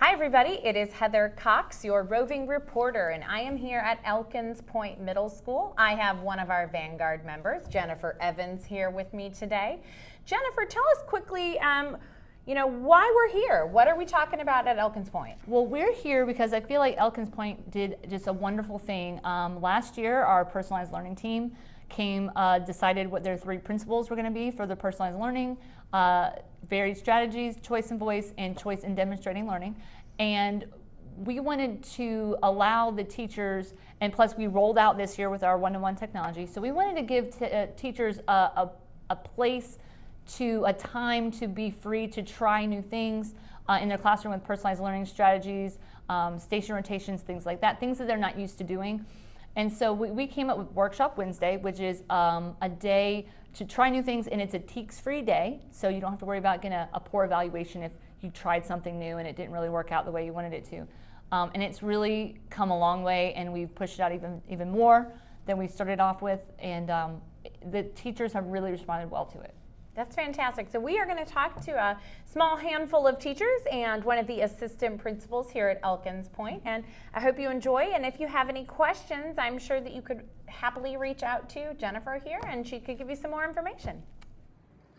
Hi everybody, it is Heather Cox, your roving reporter, and I am here at Elkins Pointe Middle School. I have one of our Vanguard members, Jennifer Evans, here with me today. Jennifer, tell us quickly, why we're here. What are we talking about at Elkins Pointe? Well, we're here because I feel like Elkins Pointe did just a wonderful thing. Last year, our personalized learning team decided what their 3 principles were going to be for the personalized learning, varied strategies, choice and voice, and choice in demonstrating learning. And we wanted to allow the teachers, and plus we rolled out this year with our one-to-one technology, so we wanted to give teachers a place, a time to be free to try new things in their classroom with personalized learning strategies, station rotations, things like that, things that they're not used to doing. And so we came up with Workshop Wednesday, which is a day to try new things, and it's a TEKS-free day, so you don't have to worry about getting a poor evaluation if you tried something new and it didn't really work out the way you wanted it to. And it's really come a long way, and we've pushed it out even more than we started off with, and the teachers have really responded well to it. That's fantastic. So we are going to talk to a small handful of teachers and one of the assistant principals here at Elkins Pointe, and I hope you enjoy. And if you have any questions, I'm sure that you could happily reach out to Jennifer here, and she could give you some more information.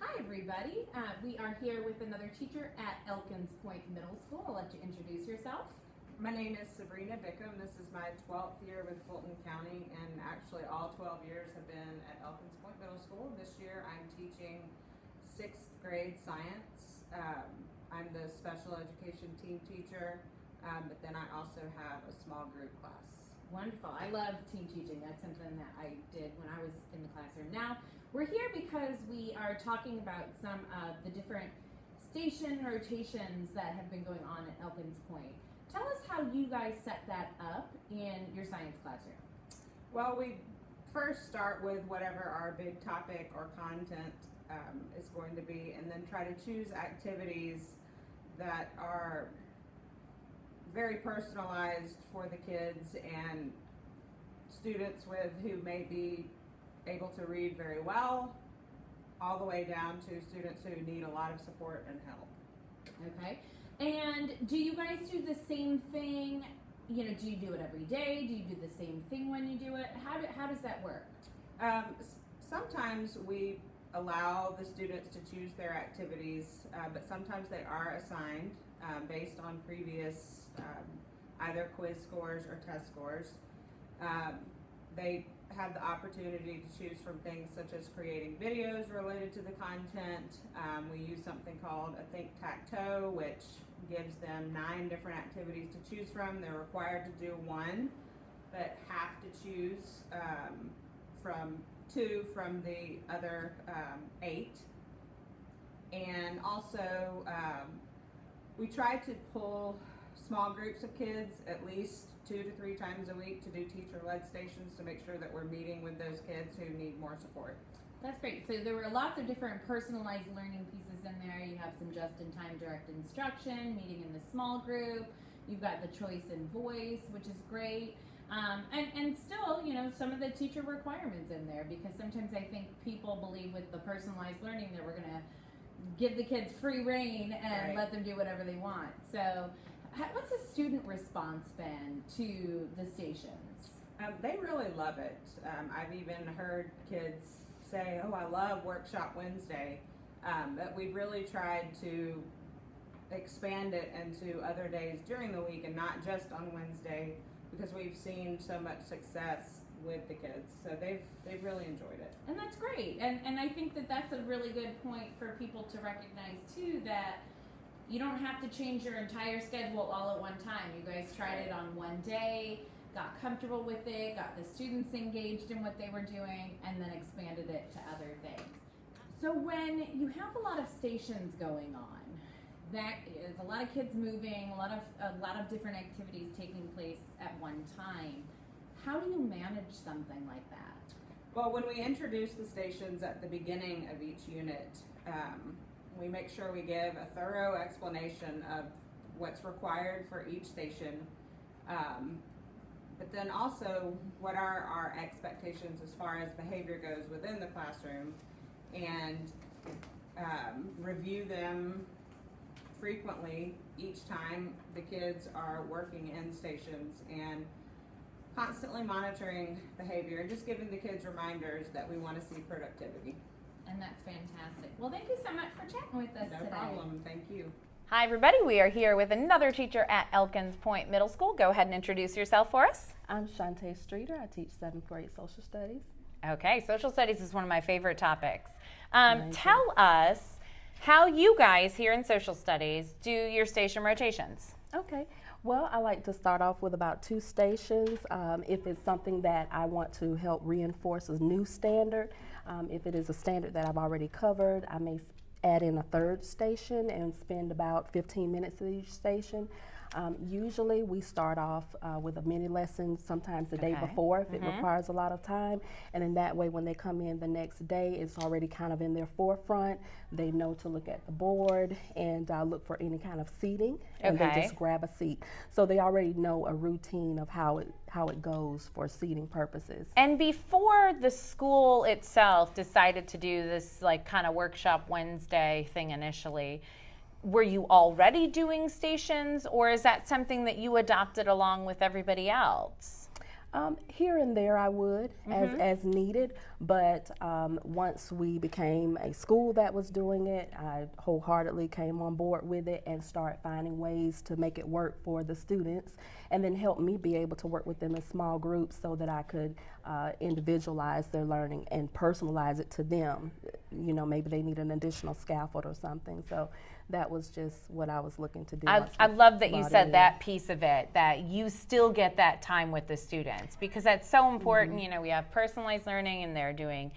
Hi everybody, we are here with another teacher at Elkins Pointe Middle School. I'll let you introduce yourself. My name is Sabrina Bickham. This is my 12th year with Fulton County, and actually all 12 years have been at Elkins Pointe Middle School. This year I'm teaching 6th grade science. I'm the special education team teacher, but then I also have a small group class. Wonderful. I love team teaching. That's something that I did when I was in the classroom. Now, we're here because we are talking about some of the different station rotations that have been going on at Elkins Pointe. Tell us how you guys set that up in your science classroom. Well, we first start with whatever our big topic or content is going to be, and then try to choose activities that are very personalized for the kids and students who may be able to read very well, all the way down to students who need a lot of support and help. Okay. And do you guys do the same thing? Do you do it every day? Do you do the same thing when you do it? How does that work? Sometimes we allow the students to choose their activities, but sometimes they are assigned based on previous either quiz scores or test scores. They have the opportunity to choose from things such as creating videos related to the content. We use something called a think-tac-toe, which gives them 9 different activities to choose from. They're required to do 1, but have to choose from 2 from the other 8. And also we try to pull small groups of kids at least 2 to 3 times a week to do teacher-led stations to make sure that we're meeting with those kids who need more support. That's great. So there were lots of different personalized learning pieces in there. You have some just-in-time direct instruction, meeting in the small group. You've got the choice and voice, which is great. And still, some of the teacher requirements in there, because sometimes I think people believe with the personalized learning that we're going to give the kids free reign and let them do whatever they want. So what's the student response been to the stations? They really love it. I've even heard kids say, "Oh, I love Workshop Wednesday," but we've really tried to expand it into other days during the week and not just on Wednesday, because we've seen so much success with the kids. So they've really enjoyed it. And that's great. And I think that that's a really good point for people to recognize too, that you don't have to change your entire schedule all at one time. You guys tried it on one day, got comfortable with it, got the students engaged in what they were doing, and then expanded it to other things. So when you have a lot of stations going on, that is a lot of kids moving, a lot of different activities taking place at one time. How do you manage something like that? Well, when we introduce the stations at the beginning of each unit, we make sure we give a thorough explanation of what's required for each station, but then also what are our expectations as far as behavior goes within the classroom, and review them frequently each time the kids are working in stations, and constantly monitoring behavior and just giving the kids reminders that we want to see productivity. And that's fantastic. Well, thank you so much for chatting with us No today. problem. Thank you. Hi everybody, we are here with another teacher at Elkins Pointe Middle School. Go ahead and introduce yourself for us. I'm Shantae Streeter. I teach 7th grade social studies. Okay, social studies is one of my favorite topics. Mine Tell us how you guys here in social studies do your station rotations. Okay. Well, I like to start off with about 2 stations. If it's something that I want to help reinforce a new standard, if it is a standard that I've already covered, I may add in a 3rd station and spend about 15 minutes at each station. Usually we start off with a mini lesson sometimes the day before if it requires a lot of time, and then that way when they come in the next day it's already kind of in their forefront. They know to look at the board and look for any kind of seating, and they just grab a seat. So they already know a routine of how it goes for seating purposes. And before the school itself decided to do this like kind of workshop Wednesday thing initially, were you already doing stations, or is that something that you adopted along with everybody else? Here and there I would, as needed, but once we became a school that was doing it, I wholeheartedly came on board with it and started finding ways to make it work for the students, and then help me be able to work with them in small groups so that I could individualize their learning and personalize it to them. You know, maybe they need an additional scaffold or something. So that was just what I was looking to do. I love that you said that piece of it, that you still get that time with the students, because that's so important. You know, we have personalized learning and they're doing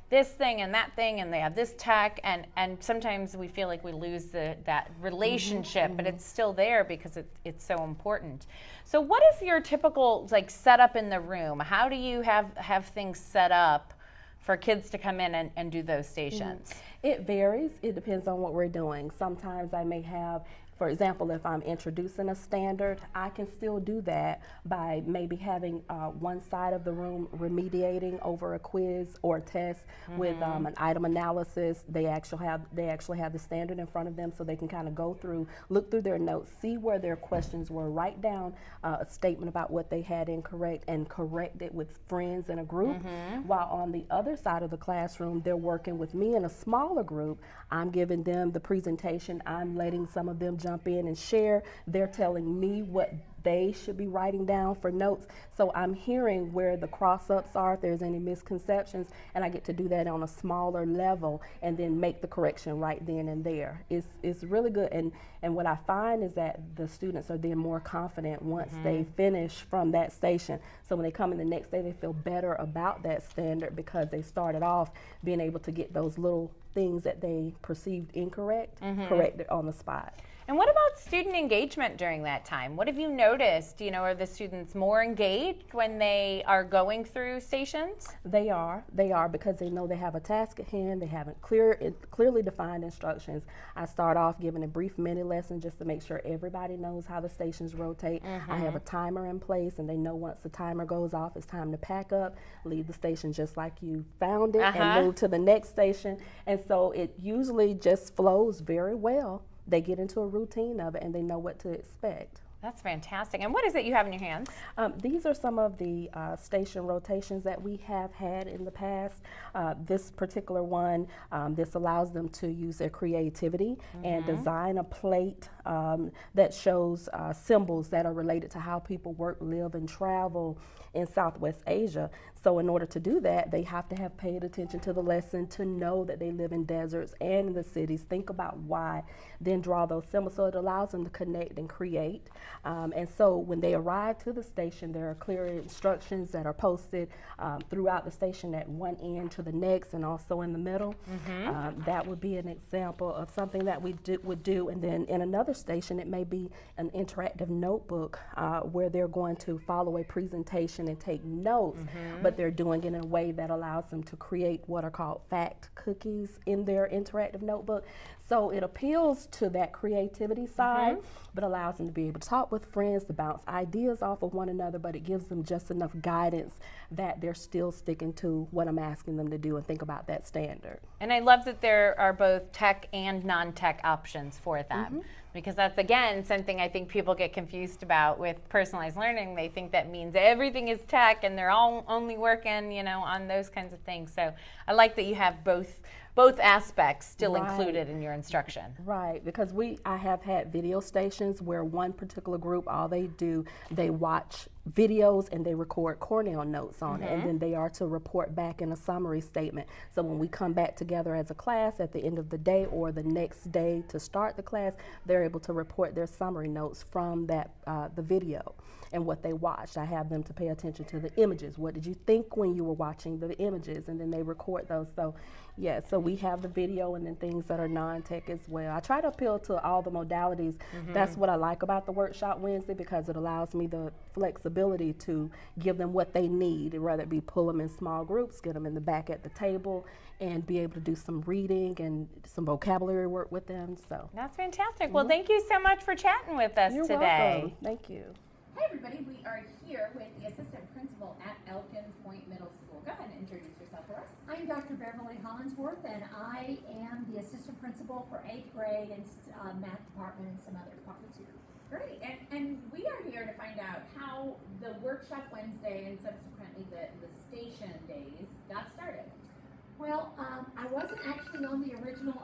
this thing and that thing and they have this tech, and sometimes we feel like we lose that relationship, but it's still there because it's so important. So what is your typical like setup in the room? How do you have things set up for kids to come in and do those stations? It varies. It depends on what we're doing. Sometimes I may have, for example, if I'm introducing a standard, I can still do that by maybe having one side of the room remediating over a quiz or a test with an item analysis. They actually have the standard in front of them, so they can kind of go through, look through their notes, see where their questions were, write down a statement about what they had incorrect and correct it with friends in a group. While on the other side of the classroom, they're working with me in a smaller group. I'm giving them the presentation. I'm letting some of them jump in and share. They're telling me what they should be writing down for notes. So I'm hearing where the cross-ups are, if there's any misconceptions, and I get to do that on a smaller level and then make the correction right then and there. It's really good, and what I find is that the students are then more confident once they finish from that station. So when they come in the next day, they feel better about that standard because they started off being able to get those little things that they perceived incorrect corrected on the spot. And what about student engagement during that time? What have you noticed? You know, are the students more engaged when they are going through stations? They are because they know they have a task at hand. They have clearly defined instructions. I start off giving a brief mini lesson just to make sure everybody knows how the stations rotate. I have a timer in place, and they know once the timer goes off, it's time to pack up, leave the station just like you found it, and move to the next station. And so it usually just flows very well. They get into a routine of it and they know what to expect. That's fantastic. And what is it you have in your hands? These are some of the station rotations that we have had in the past. This particular one, this allows them to use their creativity and design a plate that shows symbols that are related to how people work, live, and travel in Southwest Asia. So in order to do that, they have to have paid attention to the lesson to know that they live in deserts and in the cities, think about why, then draw those symbols. So it allows them to connect and create. And so when they arrive to the station, there are clear instructions that are posted throughout the station at one end to the next and also in the middle. That would be an example of something that we would do. And then in another station, it may be an interactive notebook where they're going to follow a presentation and take notes, but they're doing it in a way that allows them to create what are called fact cookies in their interactive notebook. So it appeals to that creativity side, but allows them to be able to talk talk with friends, to bounce ideas off of one another, but it gives them just enough guidance that they're still sticking to what I'm asking them to do and think about that standard. And I love that there are both tech and non-tech options for them. Because that's, again, something I think people get confused about with personalized learning. They think that means everything is tech and they're all only working, you know, on those kinds of things. So I like that you have both aspects still included in your instruction. Right, because I have had video stations where one particular group, all they do, they watch videos and they record Cornell notes on it, and then they are to report back in a summary statement. So when we come back together as a class at the end of the day or the next day to start the class, they're able to report their summary notes from that the video and what they watched. I have them to pay attention to the images. What did you think when you were watching the images? And then they record those. So yeah, so we have the video and then things that are non-tech as well. I try to appeal to all the modalities. That's what I like about the Workshop Wednesday, because it allows me the flexibility to give them what they need, whether it be pull them in small groups, get them in the back at the table, and be able to do some reading and some vocabulary work with them. So That's fantastic. Well, thank you so much for chatting with us you're today. welcome. Thank you. Hey everybody, we are here with the assistant principal at Elkins Pointe Middle School. Go ahead and introduce yourself for us. I'm Dr. Beverly Hollinsworth, and I am the assistant principal for 8th grade and math department and some other departments here. Great, and we are here to find out how the Workshop Wednesday and subsequently the station days got started. Well, I wasn't actually on the original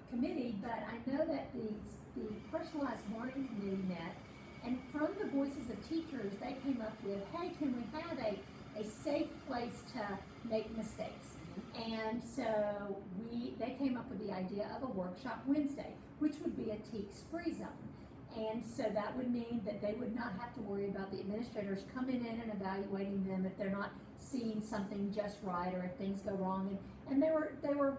committee, but I know that the personalized learning committee met, and from the voices of teachers, they came up with, hey, can we have a safe place to make mistakes? And so they came up with the idea of a Workshop Wednesday, which would be a TEKS free zone. And so that would mean that they would not have to worry about the administrators coming in and evaluating them if they're not seeing something just right or if things go wrong. And they were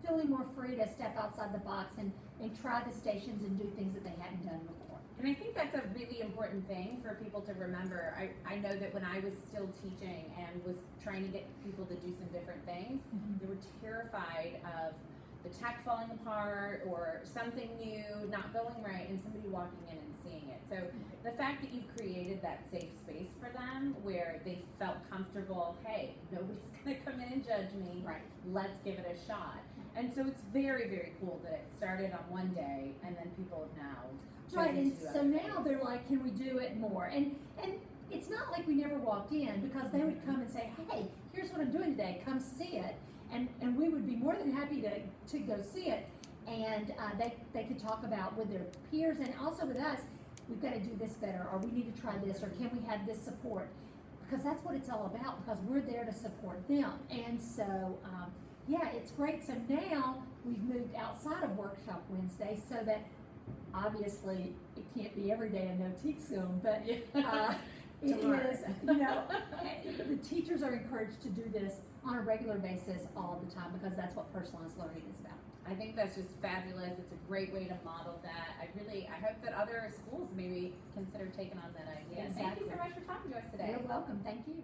feeling more free to step outside the box and try the stations and do things that they hadn't done before. And I think that's a really important thing for people to remember. I know that when I was still teaching and was trying to get people to do some different things, they were terrified of the tech falling apart or something new not going right and somebody walking in and seeing it. So the fact that you've created that safe space for them where they felt comfortable, hey, nobody's gonna come in and judge me, Right. let's give it a shot. And so it's very, very cool that it started on one day and then people have now Right, chosen and to do so other now things. they're like, can we do it more? And it's not like we never walked in, because they would come and say, hey, here's what I'm doing today, come see it. And we would be more than happy to go see it. And they could talk about with their peers and also with us, we've got to do this better, or we need to try this, or can we have this support? Because that's what it's all about, because we're there to support them. And so, yeah, it's great. So now we've moved outside of Workshop Wednesday so that obviously it can't be every day a no TEKS zone, but it is, you know, the teachers are encouraged to do this on a regular basis all the time, because that's what personalized learning is about. I think that's just fabulous. It's a great way to model that. I hope that other schools maybe consider taking on that idea. Thank you so Exactly. much for talking to us today. You're welcome. Thank you.